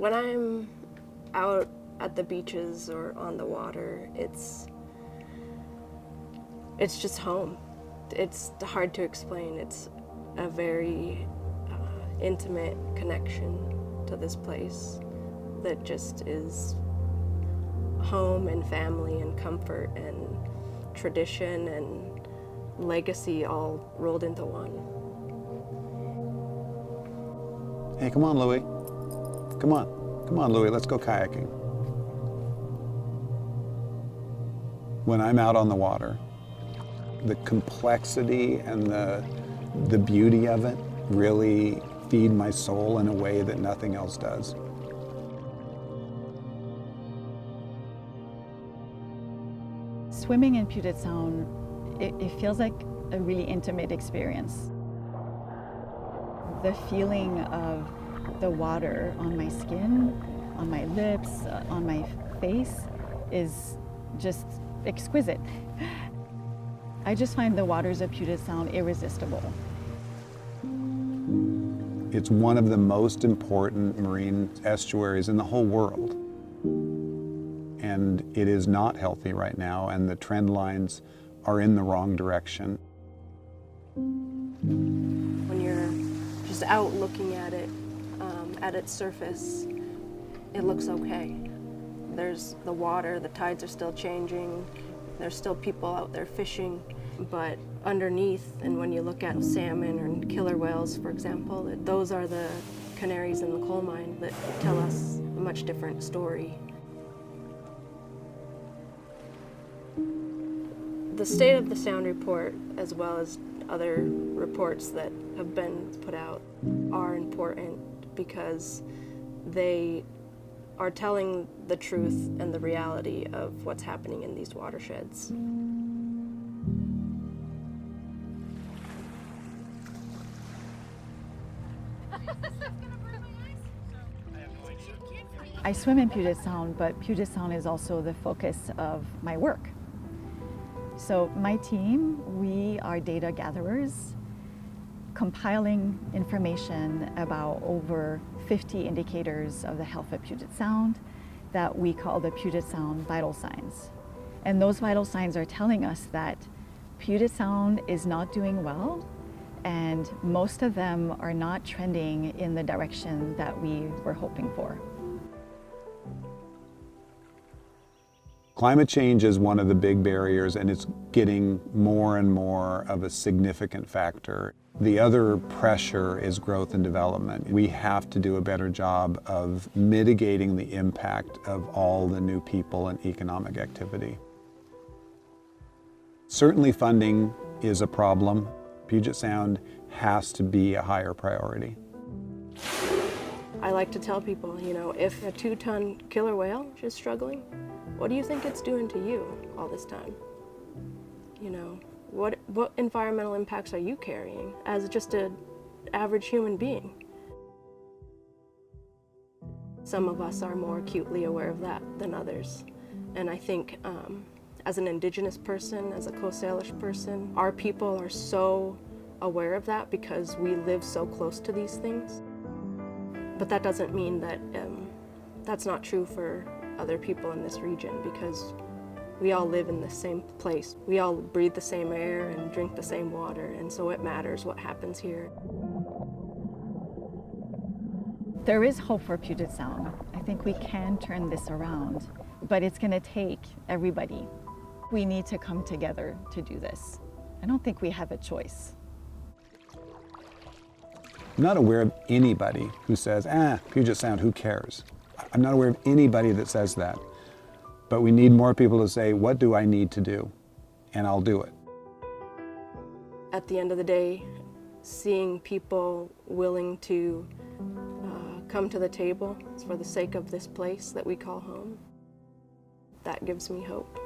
When I'm out at the beaches or on the water, it's just home. It's hard to explain. It's a very intimate connection to this place that just is home and family and comfort and tradition and legacy all rolled into one. Hey, come on, Louie. Come on, Louie, let's go kayaking. When I'm out on the water, the complexity and the beauty of it really feed my soul in a way that nothing else does. Swimming in Puget Sound, it feels like a really intimate experience. The feeling of the water on my skin, on my lips, on my face is just exquisite. I just find the waters of Puget Sound irresistible. It's one of the most important marine estuaries in the whole world. And it is not healthy right now, and the trend lines are in the wrong direction. When you're just out looking at it, at its surface, it looks okay. There's the water, the tides are still changing, there's still people out there fishing, but underneath, and when you look at salmon or killer whales, for example, those are the canaries in the coal mine that tell us a much different story. The State of the Sound report, as well as other reports that have been put out, are important because they are telling the truth and the reality of what's happening in these watersheds. I swim in Puget Sound, but Puget Sound is also the focus of my work. So my team, we are data gatherers, compiling information about over 50 indicators of the health of Puget Sound that we call the Puget Sound vital signs. And those vital signs are telling us that Puget Sound is not doing well, and most of them are not trending in the direction that we were hoping for. Climate change is one of the big barriers, and it's getting more and more of a significant factor. The other pressure is growth and development. We have to do a better job of mitigating the impact of all the new people and economic activity. Certainly funding is a problem. Puget Sound has to be a higher priority. I like to tell people, if a 2-ton killer whale is struggling, what do you think it's doing to you all this time? What environmental impacts are you carrying as just an average human being? Some of us are more acutely aware of that than others. And I think as an Indigenous person, as a Coast Salish person, our people are so aware of that because we live so close to these things. But that doesn't mean that that's not true for other people in this region, because we all live in the same place. We all breathe the same air and drink the same water, and so it matters what happens here. There is hope for Puget Sound. I think we can turn this around, but it's going to take everybody. We need to come together to do this. I don't think we have a choice. I'm not aware of anybody who says, Puget Sound, who cares? I'm not aware of anybody that says that. But we need more people to say, what do I need to do? And I'll do it. At the end of the day, seeing people willing to come to the table for the sake of this place that we call home, that gives me hope.